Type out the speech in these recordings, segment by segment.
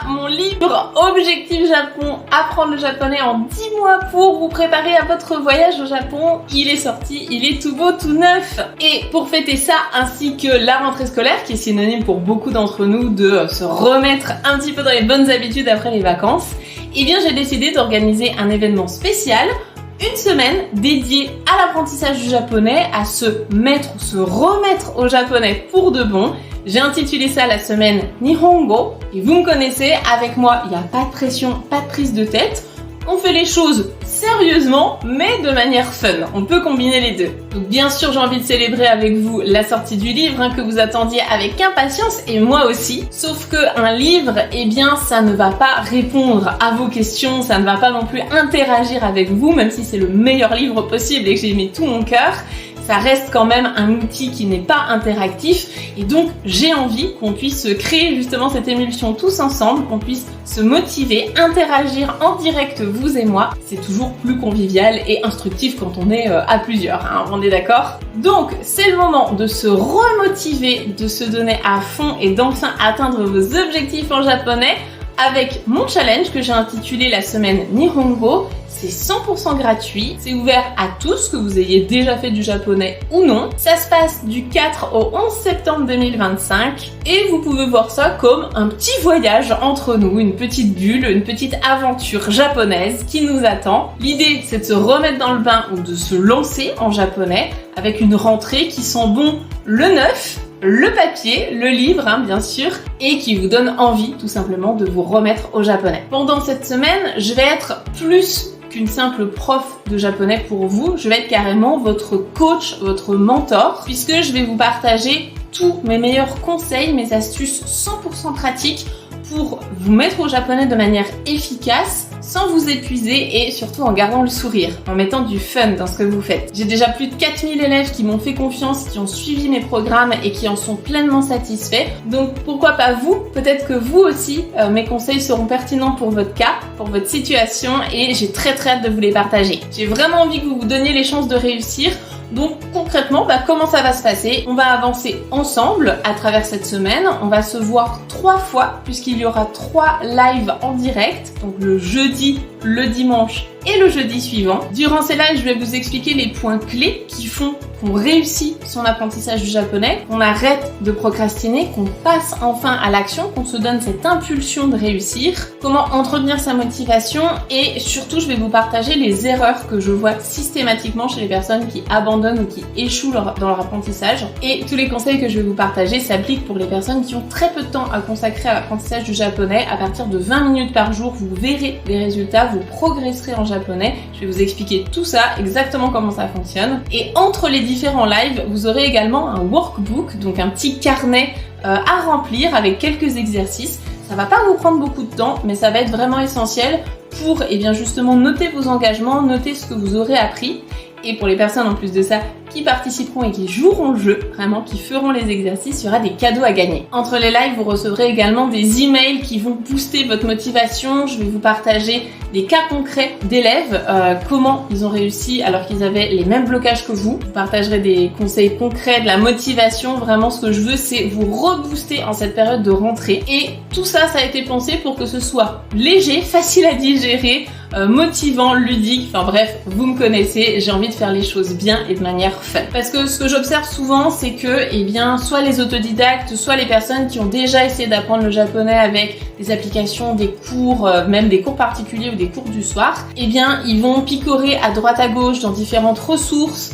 mon livre Objectif Japon, apprendre le japonais en 10 mois pour vous préparer à votre voyage au Japon. Il est sorti, il est tout beau, tout neuf. Et pour fêter ça, ainsi que la rentrée scolaire, qui est synonyme pour beaucoup d'entre nous de se remettre un petit peu dans les bonnes habitudes après les vacances, eh bien j'ai décidé d'organiser un événement spécial, une semaine dédiée à l'apprentissage du japonais, à se remettre au japonais pour de bon. J'ai intitulé ça la semaine Nihongo, et vous me connaissez, avec moi il n'y a pas de pression, pas de prise de tête. On fait les choses sérieusement, mais de manière fun. On peut combiner les deux. Donc bien sûr, j'ai envie de célébrer avec vous la sortie du livre que vous attendiez avec impatience, et moi aussi. Sauf qu'un livre, eh bien, ça ne va pas répondre à vos questions, ça ne va pas non plus interagir avec vous, même si c'est le meilleur livre possible et que j'ai mis tout mon cœur. Ça reste quand même un outil qui n'est pas interactif, et donc j'ai envie qu'on puisse créer justement cette émulsion tous ensemble, qu'on puisse se motiver, interagir en direct vous et moi. C'est toujours plus convivial et instructif quand on est à plusieurs, on est d'accord? Donc c'est le moment de se remotiver, de se donner à fond et d'enfin atteindre vos objectifs en japonais avec mon challenge que j'ai intitulé la semaine Nihongo. C'est 100% gratuit, c'est ouvert à tous, que vous ayez déjà fait du japonais ou non. Ça se passe du 4 au 11 septembre 2025 et vous pouvez voir ça comme un petit voyage entre nous, une petite bulle, une petite aventure japonaise qui nous attend. L'idée, c'est de se remettre dans le bain ou de se lancer en japonais avec une rentrée qui sent bon le neuf, le papier, le livre bien sûr, et qui vous donne envie tout simplement de vous remettre au japonais. Pendant cette semaine, je vais être plus qu'une simple prof de japonais pour vous, je vais être carrément votre coach, votre mentor, puisque je vais vous partager tous mes meilleurs conseils, mes astuces 100% pratiques pour vous mettre au japonais de manière efficace, sans vous épuiser et surtout en gardant le sourire, en mettant du fun dans ce que vous faites. J'ai déjà plus de 4000 élèves qui m'ont fait confiance, qui ont suivi mes programmes et qui en sont pleinement satisfaits. Donc pourquoi pas vous? Peut-être que vous aussi, mes conseils seront pertinents pour votre cas, pour votre situation, et j'ai très hâte de vous les partager. J'ai vraiment envie que vous vous donniez les chances de réussir. Donc concrètement, comment ça va se passer? On va avancer ensemble à travers cette semaine. On va se voir 3 fois puisqu'il y aura 3 lives en direct. Donc le jeudi, le dimanche et le jeudi suivant. Durant ces lives, je vais vous expliquer les points clés qui font qu'on réussit son apprentissage du japonais, qu'on arrête de procrastiner, qu'on passe enfin à l'action, qu'on se donne cette impulsion de réussir, comment entretenir sa motivation, et surtout je vais vous partager les erreurs que je vois systématiquement chez les personnes qui abandonnent ou qui échouent dans leur apprentissage. Et tous les conseils que je vais vous partager s'appliquent pour les personnes qui ont très peu de temps à consacrer à l'apprentissage du japonais. À partir de 20 minutes par jour, vous verrez des résultats, vous progresserez en japonais. Je vais vous expliquer tout ça, exactement comment ça fonctionne. Et entre les différents lives, vous aurez également un workbook, donc un petit carnet à remplir avec quelques exercices. Ça va pas vous prendre beaucoup de temps, mais ça va être vraiment essentiel pour justement noter vos engagements, noter ce que vous aurez appris. Et pour les personnes en plus de ça qui participeront et qui joueront le jeu, vraiment qui feront les exercices, il y aura des cadeaux à gagner. Entre les lives, vous recevrez également des emails qui vont booster votre motivation. Je vais vous partager des cas concrets d'élèves, comment ils ont réussi alors qu'ils avaient les mêmes blocages que vous. Je vous partagerai des conseils concrets, de la motivation. Vraiment, ce que je veux, c'est vous rebooster en cette période de rentrée. Et tout ça, ça a été pensé pour que ce soit léger, facile à digérer, motivant, ludique, enfin bref, vous me connaissez, j'ai envie de faire les choses bien et de manière fun. Parce que ce que j'observe souvent, c'est que, soit les autodidactes, soit les personnes qui ont déjà essayé d'apprendre le japonais avec des applications, des cours, même des cours particuliers ou des cours du soir, ils vont picorer à droite à gauche dans différentes ressources.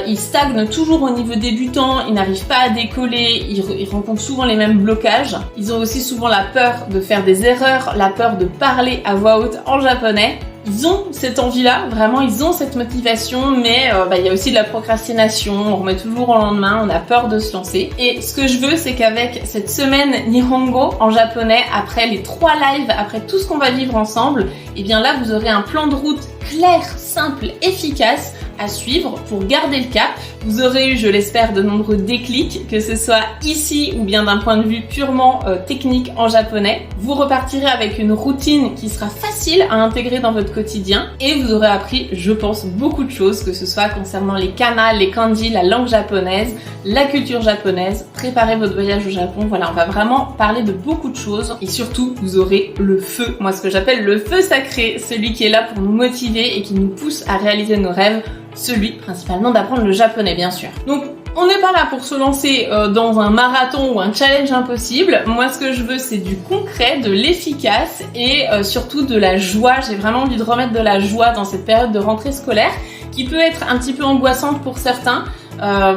Ils stagnent toujours au niveau débutant, ils n'arrivent pas à décoller, ils rencontrent souvent les mêmes blocages. Ils ont aussi souvent la peur de faire des erreurs, la peur de parler à voix haute en japonais. Ils ont cette envie-là, vraiment, ils ont cette motivation, mais il y a aussi de la procrastination, on remet toujours au lendemain, on a peur de se lancer. Et ce que je veux, c'est qu'avec cette semaine Nihongo en japonais, après les 3 lives, après tout ce qu'on va vivre ensemble, là, vous aurez un plan de route clair, simple, efficace, à suivre pour garder le cap. Vous aurez eu, je l'espère, de nombreux déclics, que ce soit ici ou bien d'un point de vue purement technique en japonais. Vous repartirez avec une routine qui sera facile à intégrer dans votre quotidien et vous aurez appris, je pense, beaucoup de choses, que ce soit concernant les kana, les kanji, la langue japonaise, la culture japonaise. Préparez votre voyage au Japon. Voilà, on va vraiment parler de beaucoup de choses et surtout, vous aurez le feu. Moi, ce que j'appelle le feu sacré, celui qui est là pour nous motiver et qui nous pousse à réaliser nos rêves, celui principalement d'apprendre le japonais, bien sûr. Donc, on n'est pas là pour se lancer dans un marathon ou un challenge impossible. Moi, ce que je veux, c'est du concret, de l'efficace et surtout de la joie. J'ai vraiment envie de remettre de la joie dans cette période de rentrée scolaire qui peut être un petit peu angoissante pour certains.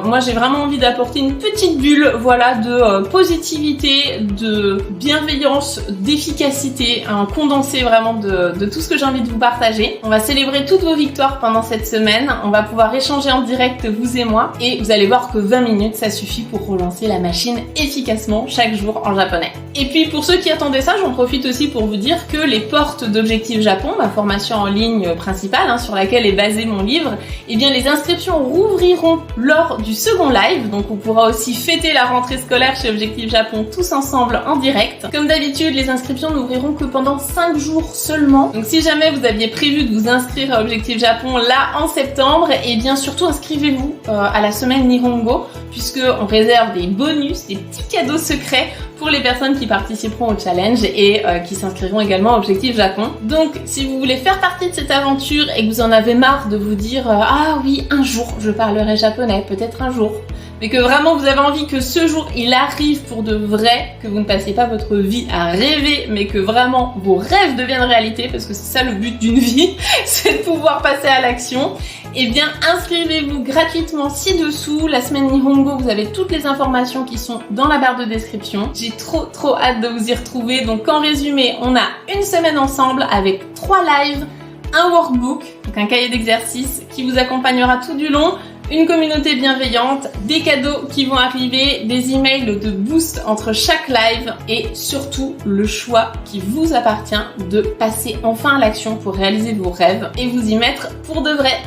Moi, j'ai vraiment envie d'apporter une petite bulle, voilà, de positivité, de bienveillance, d'efficacité, un condensé vraiment de tout ce que j'ai envie de vous partager. On va célébrer toutes vos victoires pendant cette semaine. On va pouvoir échanger en direct, vous et moi, et vous allez voir que 20 minutes, ça suffit pour relancer la machine efficacement chaque jour en japonais. Et puis, pour ceux qui attendaient ça, j'en profite aussi pour vous dire que les portes d'Objectif Japon, ma formation en ligne principale, sur laquelle est basé mon livre, eh bien, les inscriptions rouvriront lors du second live, donc on pourra aussi fêter la rentrée scolaire chez Objectif Japon tous ensemble en direct. Comme d'habitude, les inscriptions n'ouvriront que pendant 5 jours seulement. Donc si jamais vous aviez prévu de vous inscrire à Objectif Japon là en septembre, et bien surtout inscrivez-vous à la semaine Nihongo, puisque on réserve des bonus, des petits cadeaux secrets pour les personnes qui participeront au challenge et qui s'inscriront également à Objectif Japon. Donc si vous voulez faire partie de cette aventure et que vous en avez marre de vous dire ah oui, un jour je parlerai japonais, peut-être un jour, mais que vraiment vous avez envie que ce jour il arrive pour de vrai, que vous ne passiez pas votre vie à rêver, mais que vraiment vos rêves deviennent réalité, parce que c'est ça le but d'une vie, c'est de pouvoir passer à l'action, eh bien inscrivez-vous gratuitement ci-dessous. La semaine Nihongo, vous avez toutes les informations qui sont dans la barre de description. J'ai trop hâte de vous y retrouver. Donc en résumé, on a une semaine ensemble avec 3 lives, un workbook, donc un cahier d'exercices qui vous accompagnera tout du long, une communauté bienveillante, des cadeaux qui vont arriver, des emails de boost entre chaque live et surtout le choix qui vous appartient de passer enfin à l'action pour réaliser vos rêves et vous y mettre pour de vrai.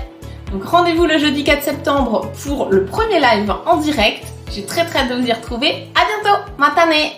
Donc rendez-vous le jeudi 4 septembre pour le premier live en direct. J'ai très hâte de vous y retrouver. À bientôt. Matane.